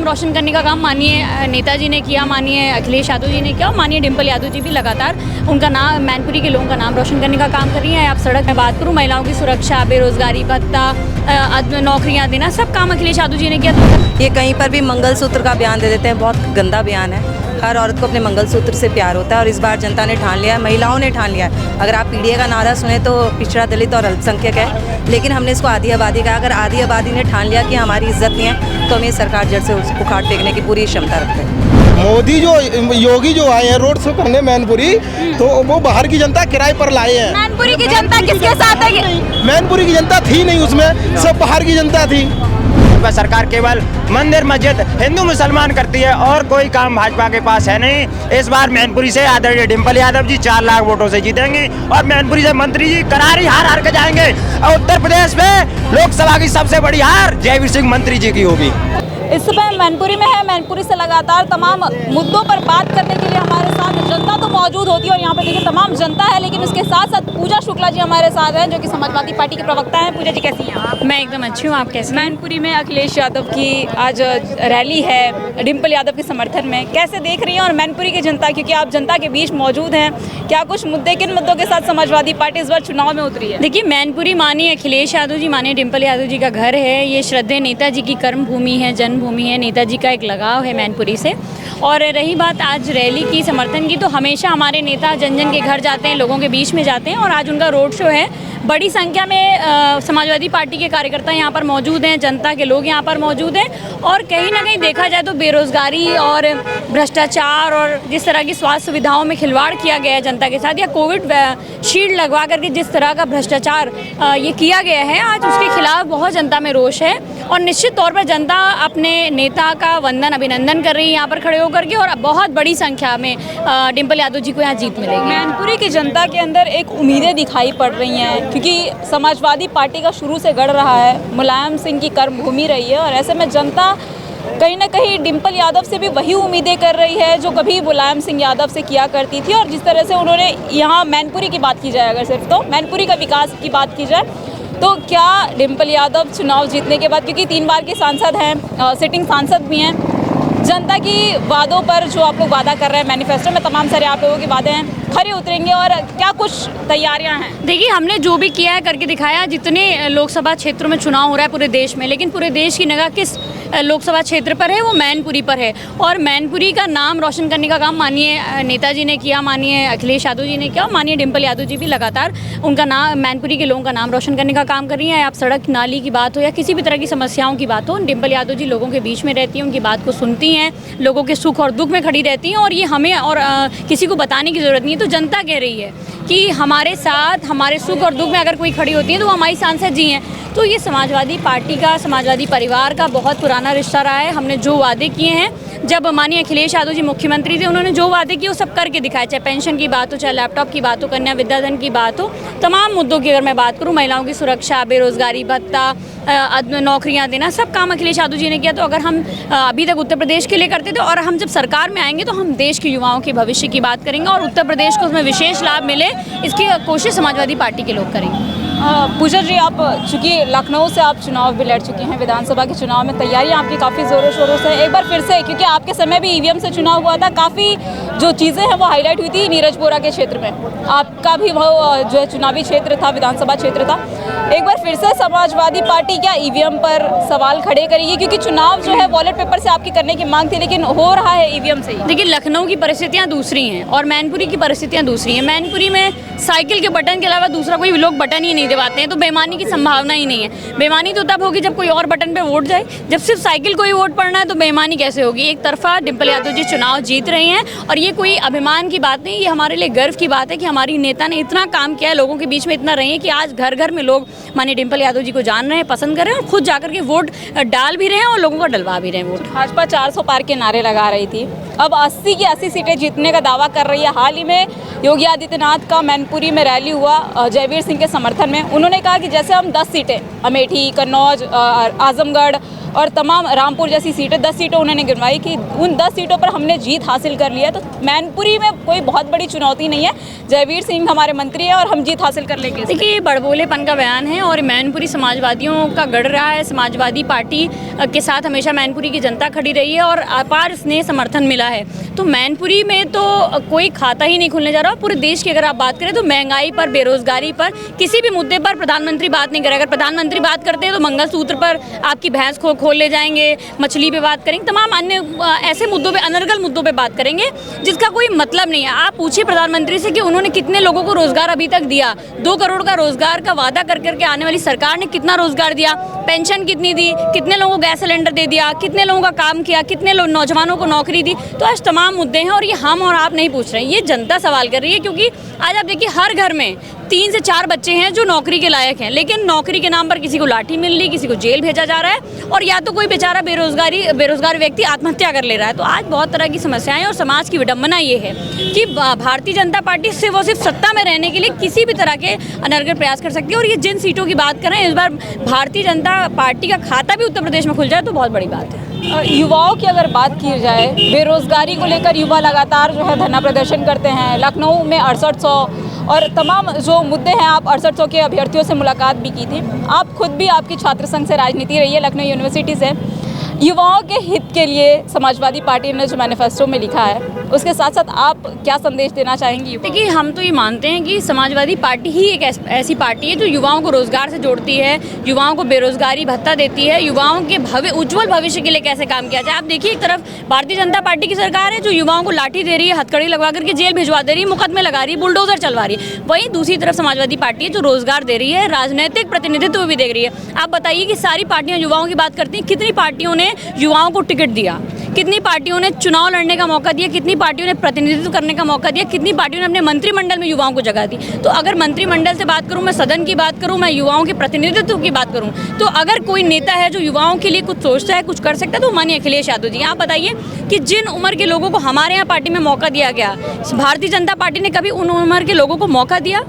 रोशन करने का काम माननीय नेताजी ने किया, माननीय अखिलेश यादव जी ने किया और माननीय डिम्पल यादव जी भी लगातार उनका नाम, मैनपुरी के लोगों का नाम रोशन करने का काम कर रही हैं। आप सड़क में बात करूँ, महिलाओं की सुरक्षा, बेरोजगारी भत्ता, नौकरियाँ देना, सब काम अखिलेश यादव जी ने किया। ये कहीं पर भी मंगलसूत्र का बयान दे देते हैं, बहुत गंदा बयान है। हर औरत को अपने मंगलसूत्र से प्यार होता है और इस बार जनता ने ठान लिया है, महिलाओं ने ठान लिया है। अगर आप पीडीए का नारा सुने तो पिछड़ा, दलित और अल्पसंख्यक है, लेकिन हमने इसको आधी आबादी का, अगर आधी आबादी ने ठान लिया कि हमारी इज्जत नहीं है तो हमें सरकार जड़ से उखाड़ फेंकने की पूरी क्षमता रखते हैं। मोदी जो योगी जो आए हैं रोड शो करने मैनपुरी, तो वो बाहर की जनता किराए पर लाए हैं। मैनपुरी की जनता किसके साथ है? मैनपुरी की जनता थी नहीं उसमें, सब बाहर की जनता थी। सरकार केवल मंदिर मस्जिद हिंदू मुसलमान करती है और कोई काम भाजपा के पास है नहीं। इस बार मैनपुरी से आदरणीय डिम्पल यादव जी 4 लाख वोटों से जीतेंगे और मैनपुरी से मंत्री जी करारी हार के जाएंगे। और उत्तर प्रदेश में लोकसभा की सबसे बड़ी हार जयवीर सिंह मंत्री जी की होगी। इस समय मैनपुरी में है। मैनपुरी से लगातार तमाम मुद्दों पर बात करने के लिए हमारे साथ जनता तो मौजूद होती है और यहाँ पे देखिए तमाम जनता है, लेकिन उसके साथ साथ पूजा शुक्ला जी हमारे साथ हैं जो कि समाजवादी पार्टी की प्रवक्ता हैं। पूजा जी कैसी हैं? मैं एकदम अच्छी हूँ, आप कैसे? मैनपुरी में अखिलेश यादव की आज रैली है डिम्पल यादव के समर्थन में, कैसे देख रही हैं? और मैनपुरी की जनता, क्योंकि आप जनता के बीच मौजूद हैं, क्या कुछ मुद्दे, किन मुद्दों के साथ समाजवादी पार्टी इस बार चुनाव में उतरी है? देखिए, मैनपुरी माननीय अखिलेश यादव जी, माननीय डिम्पल यादव जी का घर है। ये श्रद्धेय नेताजी की कर्म भूमि है, जन्मभूमि है। नेताजी का एक लगाव है मैनपुरी से। और रही बात आज रैली की, समर्थन की, तो हमेशा हमारे नेता जन जन के घर जाते हैं, लोगों के बीच में जाते हैं और आज उनका रोड शो है। बड़ी संख्या में समाजवादी पार्टी के कार्यकर्ता यहाँ पर मौजूद हैं, जनता के लोग यहाँ पर मौजूद हैं। और कहीं ना कहीं देखा जाए तो बेरोजगारी और भ्रष्टाचार और जिस तरह की स्वास्थ्य सुविधाओं में खिलवाड़ किया गया है जनता के साथ, या कोविड शील्ड लगवा करके जिस तरह का भ्रष्टाचार ये किया गया है, आज उसके खिलाफ बहुत जनता में रोष है। और निश्चित तौर पर जनता अपने नेता का वंदन, अभिनंदन कर रही है यहाँ पर खड़े होकर के, और बहुत बड़ी संख्या में डिम्पल यादव जी को यहाँ जीत मिलेगी। मैनपुरी की जनता के अंदर एक उम्मीदें दिखाई पड़ रही हैं, क्योंकि समाजवादी पार्टी का शुरू से गढ़ रहा है, मुलायम सिंह की कर्मभूमि रही है, और ऐसे में जनता कहीं ना कहीं डिम्पल यादव से भी वही उम्मीदें कर रही है जो कभी मुलायम सिंह यादव से किया करती थी। और जिस तरह से उन्होंने यहाँ मैनपुरी की बात की जाए, अगर सिर्फ तो मैनपुरी का विकास की बात की जाए, तो क्या डिम्पल यादव चुनाव जीतने के बाद, क्योंकि 3 बार के सांसद हैं, सिटिंग सांसद भी हैं, जनता की वादों पर जो आप लोग वादा कर रहे हैं, मैनिफेस्टो में तमाम सारे आप लोगों के वादे हैं, खरे उतरेंगे और क्या कुछ तैयारियां हैं? देखिए, हमने जो भी किया है करके दिखाया। जितने लोकसभा क्षेत्रों में चुनाव हो रहा है पूरे देश में, लेकिन पूरे देश की निगाह किस लोकसभा क्षेत्र पर है? वो मैनपुरी पर है। और मैनपुरी का नाम रोशन करने का काम माननीय नेताजी ने किया, माननीय अखिलेश यादव जी ने किया और माननीय डिम्पल यादव जी भी लगातार उनका नाम, मैनपुरी के लोगों का नाम रोशन करने का काम कर रही हैं। आप सड़क नाली की बात हो या किसी भी तरह की समस्याओं की बात हो, डिम्पल यादव जी लोगों के बीच में रहती हैं, उनकी बात को सुनती हैं, लोगों के सुख और दुख में खड़ी रहती हैं। और ये हमें और किसी को बताने की ज़रूरत नहीं है। तो जनता कह रही है कि हमारे साथ, हमारे सुख और दुख में अगर कोई खड़ी होती है तो वो हमारी सांसद जी हैं। तो ये समाजवादी पार्टी का, समाजवादी परिवार का बहुत पुराना रिश्ता रहा है। हमने जो वादे किए हैं, जब माननीय अखिलेश यादव जी मुख्यमंत्री थे, उन्होंने जो वादे किए वो सब करके दिखाए, चाहे पेंशन की बात हो, चाहे लैपटॉप की बात हो, कन्या विद्याधन की बात हो, तमाम मुद्दों की अगर मैं बात करूँ, महिलाओं की सुरक्षा, बेरोजगारी भत्ता, नौकरियां देना, सब काम अखिलेश यादव जी ने किया। तो अगर हम अभी तक उत्तर प्रदेश के लिए करते थे और हम जब सरकार में आएंगे तो हम देश के युवाओं के भविष्य की बात करेंगे और उत्तर प्रदेश को उसमें विशेष लाभ मिले, इसकी कोशिश समाजवादी पार्टी के लोग करेंगे। पूजा जी, आप चूँकि लखनऊ से आप चुनाव भी लड़ चुके हैं, विधानसभा के चुनाव में तैयारियां आपकी काफ़ी ज़ोरों शोरों से एक बार फिर से, क्योंकि आपके समय भी ईवीएम से चुनाव हुआ था, काफ़ी जो चीज़ें हैं वो हाईलाइट हुई थी नीरजपुरा के क्षेत्र में, आपका भी वो जो है चुनावी क्षेत्र था, विधानसभा क्षेत्र था। एक बार फिर से समाजवादी पार्टी क्या ईवीएम पर सवाल खड़े करेगी? क्योंकि चुनाव जो है बैलेट पेपर से आपकी करने की मांग थी, लेकिन हो रहा है ईवीएम से ही। देखिए, लखनऊ की परिस्थितियाँ दूसरी हैं और मैनपुरी की परिस्थितियाँ दूसरी हैं। मैनपुरी में साइकिल के बटन के अलावा दूसरा कोई लोग बटन ही नहीं दबाते हैं, तो बेईमानी की संभावना ही नहीं है। बेईमानी तो तब होगी जब कोई और बटन पे वोट जाए। जब सिर्फ साइकिल को ही वोट पड़ना है तो बेईमानी कैसे होगी? एक तरफा डिम्पल यादव जी चुनाव जीत रही हैं और ये कोई अभिमान की बात नहीं, ये हमारे लिए गर्व की बात है कि हमारी नेता ने इतना काम किया है, लोगों के बीच में इतना रही है कि आज घर घर में लोग माननीय डिम्पल यादव जी को जान रहे हैं, पसंद कर रहे हैं और खुद जाकर के वोट डाल भी रहे हैं और लोगों को डलवा भी रहे हैं वोट। भाजपा 400 पार के नारे लगा रही थी, अब 80 की 80 सीटें जीतने का दावा कर रही है। हाल ही में योगी आदित्यनाथ का मैनपुरी में रैली हुआ जयवीर सिंह के समर्थन में। उन्होंने कहा कि जैसे हम 10 सीटें, अमेठी, कन्नौज, आजमगढ़, और तमाम रामपुर जैसी सीटें 10 सीटें उन्होंने गिनवाई कि उन 10 सीटों पर हमने जीत हासिल कर ली है। तो मैनपुरी में कोई बहुत बड़ी चुनौती नहीं है, जयवीर सिंह हमारे मंत्री हैं और हम जीत हासिल कर लेंगे। देखिए, ये बड़बोलेपन का बयान है और मैनपुरी समाजवादियों का गढ़ रहा है। समाजवादी पार्टी के साथ हमेशा मैनपुरी की जनता खड़ी रही है और अपार स्नेह समर्थन मिला है। तो मैनपुरी में तो कोई खाता ही नहीं खुलने जा रहा। पूरे देश की अगर आप बात करें तो महंगाई पर, बेरोजगारी पर, किसी भी मुद्दे पर प्रधानमंत्री बात नहीं करे। अगर प्रधानमंत्री बात करते हैं तो मंगलसूत्र पर आपकी भैंस खोल ले जाएंगे, मछली पे बात करेंगे, तमाम अन्य ऐसे मुद्दों पे, अनर्गल मुद्दों पे बात करेंगे जिसका कोई मतलब नहीं है। आप पूछिए प्रधानमंत्री से कि उन्होंने कितने लोगों को रोजगार अभी तक दिया। 2 करोड़ का रोजगार का वादा कर करके आने वाली सरकार ने कितना रोजगार दिया, पेंशन कितनी दी, कितने लोगों को गैस सिलेंडर दे दिया, कितने लोगों का काम किया, कितने नौजवानों को नौकरी दी। तो आज तमाम मुद्दे हैं और ये हम और आप नहीं पूछ रहे हैं, ये जनता सवाल कर रही है। क्योंकि आज आप देखिए, हर घर में 3 से 4 बच्चे हैं जो नौकरी के लायक हैं, लेकिन नौकरी के नाम पर किसी को लाठी मिल रही, किसी को जेल भेजा जा रहा है और या तो कोई बेचारा बेरोजगार व्यक्ति आत्महत्या कर ले रहा है। तो आज बहुत तरह की समस्याएं और समाज की विडंबना ये है कि भारतीय जनता पार्टी सिर्फ सत्ता में रहने के लिए किसी भी तरह के अनर्गल प्रयास कर सकती है। और ये जिन सीटों की बात कर रहे हैं, इस बार भारतीय जनता पार्टी का खाता भी उत्तर प्रदेश में खुल जाए तो बहुत बड़ी बात है। युवाओं की अगर बात की जाए, बेरोजगारी को लेकर युवा लगातार जो है धरना प्रदर्शन करते हैं। लखनऊ में 6800 और तमाम जो मुद्दे हैं, आप 6800 के अभ्यर्थियों से मुलाकात भी की थी। आप खुद भी आपकी छात्र संघ से राजनीति रही है, लखनऊ यूनिवर्सिटी से। युवाओं के हित के लिए समाजवादी पार्टी ने जो मैनिफेस्टो में लिखा है, उसके साथ साथ आप क्या संदेश देना चाहेंगी? देखिए, हम तो ये मानते हैं कि समाजवादी पार्टी ही एक ऐसी पार्टी है जो युवाओं को रोजगार से जोड़ती है, युवाओं को बेरोजगारी भत्ता देती है, युवाओं के उज्जवल भविष्य के लिए कैसे काम किया जाए। आप देखिए, एक तरफ भारतीय जनता पार्टी की सरकार है जो युवाओं को लाठी दे रही है, हथकड़ी लगवा करके जेल भिजवा दे रही है, मुकदमे लगा रही है, बुलडोजर चलवा रही है। वहीं दूसरी तरफ समाजवादी पार्टी है जो रोजगार दे रही है, राजनीतिक प्रतिनिधित्व भी दे रही है। आप बताइए कि सारी पार्टियां युवाओं की बात करती हैं, कितनी पार्टियों ने युवाओं को टिकट दिया, कितनी पार्टियों ने चुनाव लड़ने का मौका दिया, कितनी पार्टियों ने प्रतिनिधित्व करने का मौका दिया, कितनी पार्टियों ने अपने मंत्रिमंडल में युवाओं को जगह दी। तो अगर मंत्रिमंडल से बात करूं, मैं सदन की बात करूं, मैं युवाओं के प्रतिनिधित्व की बात करूं, तो अगर कोई नेता है जो युवाओं के लिए कुछ सोचता है, कुछ कर सकता है, तो माननीय अखिलेश यादव जी। आप बताइए कि जिन उम्र के लोगों को हमारे यहाँ पार्टी में मौका दिया गया, भारतीय जनता पार्टी ने कभी उन उम्र के लोगों को मौका दिया,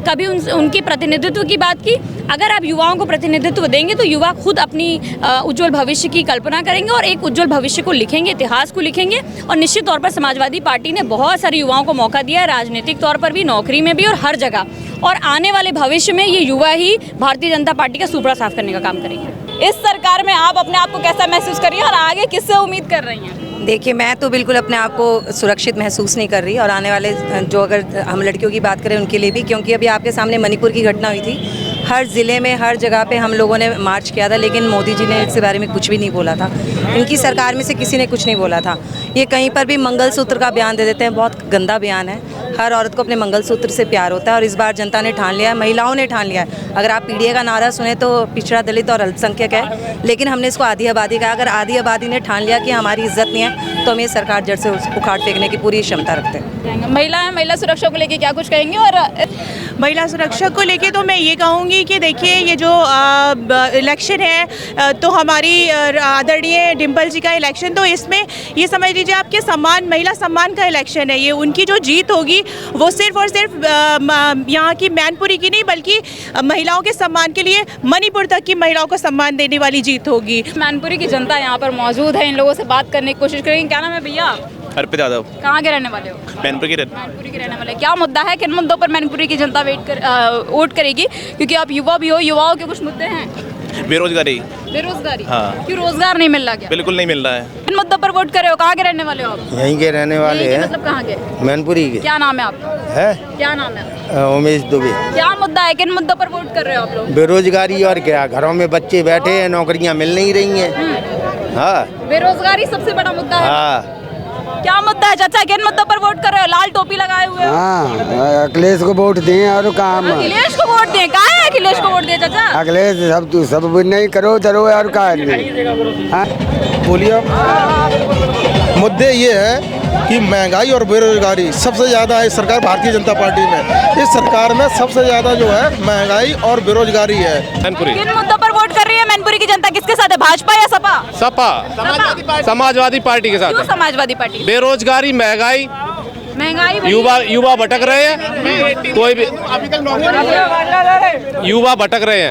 कभी उनकी प्रतिनिधित्व की बात की? अगर आप युवाओं को प्रतिनिधित्व देंगे तो युवा खुद अपनी उज्जवल भविष्य की कल्पना करेंगे और एक उज्जवल भविष्य को लिखेंगे, इतिहास को लिखेंगे। और निश्चित तौर पर समाजवादी पार्टी ने बहुत सारे युवाओं को मौका दिया है, राजनीतिक तौर पर भी, नौकरी में भी और हर जगह। और आने वाले भविष्य में ये युवा ही भारतीय जनता पार्टी का सुपड़ा साफ करने का काम करेंगे। इस सरकार में आप अपने आप को कैसा महसूस कर रही हैं और आगे किससे उम्मीद कर रही हैं? देखिए, मैं तो बिल्कुल अपने आप को सुरक्षित महसूस नहीं कर रही और आने वाले जो, अगर हम लड़कियों की बात करें उनके लिए भी, क्योंकि अभी आपके सामने मणिपुर की घटना हुई थी। हर ज़िले में, हर जगह पे हम लोगों ने मार्च किया था, लेकिन मोदी जी ने इसके बारे में कुछ भी नहीं बोला था। इनकी सरकार में से किसी ने कुछ नहीं बोला था। ये कहीं पर भी मंगलसूत्र का बयान दे देते हैं, बहुत गंदा बयान है। हर औरत को अपने मंगलसूत्र से प्यार होता है और इस बार जनता ने ठान लिया है, महिलाओं ने ठान लिया है। अगर आप पीडीए का नारा सुने तो पिछड़ा, दलित और अल्पसंख्यक है, लेकिन हमने इसको आधी आबादी का। अगर आधी आबादी ने ठान लिया कि हमारी इज्जत नहीं है, तो हम ये सरकार जड़ से उखाड़ फेंकने की पूरी क्षमता रखते हैं। महिला सुरक्षा को लेके क्या कुछ कहेंगे? और महिला सुरक्षा को लेके तो मैं ये कहूँगी कि देखिए, ये जो इलेक्शन है तो हमारी आदरणीय डिम्पल जी का इलेक्शन, तो इसमें ये समझ लीजिए आपके सम्मान, महिला सम्मान का इलेक्शन है। ये उनकी जो जीत होगी वो सिर्फ और सिर्फ यहाँ की मैनपुरी की नहीं, बल्कि महिलाओं के सम्मान के लिए मणिपुर तक की महिलाओं को सम्मान देने वाली जीत होगी। मैनपुरी की जनता यहाँ पर मौजूद है, इन लोगों से बात करने की कोशिश करेंगे। क्या नाम है भैया? अर्पित यादव। कहाँ के रहने वाले हो? मैनपुरी के मैनपुरी के रहने वाले। क्या मुद्दा है, किन मुद्दों पर मैनपुरी की जनता वोट करेगी? क्योंकि आप युवा भी हो, युवाओं के कुछ मुद्दे हैं। बेरोजगारी। हाँ। क्यों रोजगार नहीं मिल रहा? क्या बिल्कुल नहीं मिल रहा है। किन मुद्दों पर वोट कर रहे हो? कहाँ के रहने वाले हो आप? यहीं के रहने वाले हैं। मतलब कहाँ के? मैनपुरी के। क्या नाम है आपका? है? क्या नाम है? उमेश दुबे। क्या मुद्दा है, किन मुद्दों पर वोट कर रहे हो आप लोग? बेरोजगारी और क्या, घरों में बच्चे बैठे हैं, नौकरियां मिल नहीं रही हैं। हाँ, बेरोजगारी सबसे बड़ा मुद्दा है। हाँ। क्या मुद्दा है चाचा, किन मुद्दों पर वोट कर रहे हो? लाल टोपी लगाए हुए हो। हाँ, अखिलेश को वोट दें और काम। अखिलेश को वोट दें? कहाँ है अखिलेश को वोट दें चाचा? अखिलेश सब नहीं करो और का बोलिए। मुद्दे ये है कि महंगाई और बेरोजगारी सबसे ज़्यादा है सरकार भारतीय जनता पार्टी में। इस सरकार में सबसे ज़्यादा जो है महंगाई और बेरोजगारी है। मैनपुरी। किन मुद्दों पर वोट कर रही है मैनपुरी की जनता? किसके साथ है, भाजपा या सपा? सपा। समाजवादी पार्टी के साथ। क्यों समाजवादी पार्टी? बेरोजगारी, महंगाई महंगाई बढ़ी युवा भटक रहे हैं, कोई भी युवा भटक रहे हैं युवा भटक रहे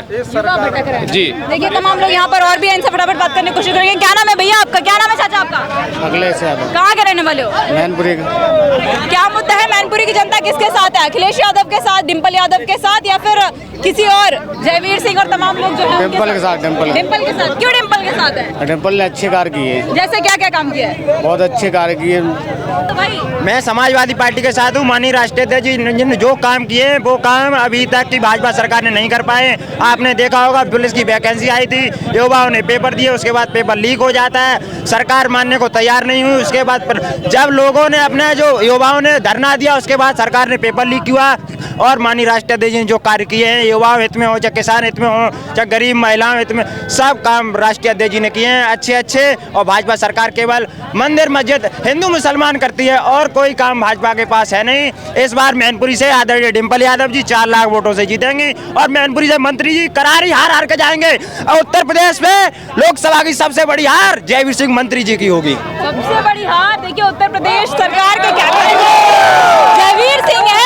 हैं। जी। देखिए तमाम लोग यहाँ पर और भी हैं, इनसे फटाफट बात करने की कोशिश करेंगे। क्या नाम है भैया आपका, क्या नाम है चाचा आपका? अखिलेश यादव कहाँ के रहने वाले हो? मैनपुरी का। क्या मुद्दा है, मैनपुरी की जनता किसके साथ है? अखिलेश यादव के साथ, डिंपल यादव के साथ, या फिर किसी और? जयवीर सिंह और तमाम लोग जो हैं उनके डिंपल के साथ। डिंपल के साथ। क्यों डिंपल के साथ है? डिंपल ने अच्छे कार्य किए, जैसे क्या क्या काम किया है? बहुत अच्छे कार्य किए। तो भाई मैं समाजवादी पार्टी के साथ हूँ। माननीय राष्ट्रीय अध्यक्ष जी ने जो काम किए वो काम अभी तक की भाजपा सरकार ने नहीं कर पाए। आपने देखा होगा पुलिस की वैकेंसी आई थी, युवाओं ने पेपर दिए, उसके बाद पेपर लीक हो जाता है, सरकार मानने को तैयार नहीं हुई। उसके बाद जब लोगों ने अपने जो युवाओं ने धरना दिया उसके बाद सरकार ने पेपर लीक किया। और माननीय राष्ट्रीय अध्यक्ष जी ने जो कार्य किए हैं, युवाओं हित में हो चाहे किसान हित में हो चाहे गरीब महिलाओं हित में, सब काम राष्ट्रीय अध्यक्ष जी ने किए हैं अच्छे अच्छे। और भाजपा सरकार केवल मंदिर मस्जिद हिंदू मुसलमान करती है और कोई काम भाजपा के पास है नहीं। इस बार मैनपुरी से आदरणीय डिंपल यादव जी 4 लाख वोटों से जीतेंगे और मैनपुरी से मंत्री जी करारी हार के जाएंगे। और उत्तर प्रदेश में लोकसभा की सबसे बड़ी हार जयवीर सिंह मंत्री जी की होगी। सबसे बड़ी हार देखिए उत्तर प्रदेश सरकार के कैबिनेट में जयवीर सिंह है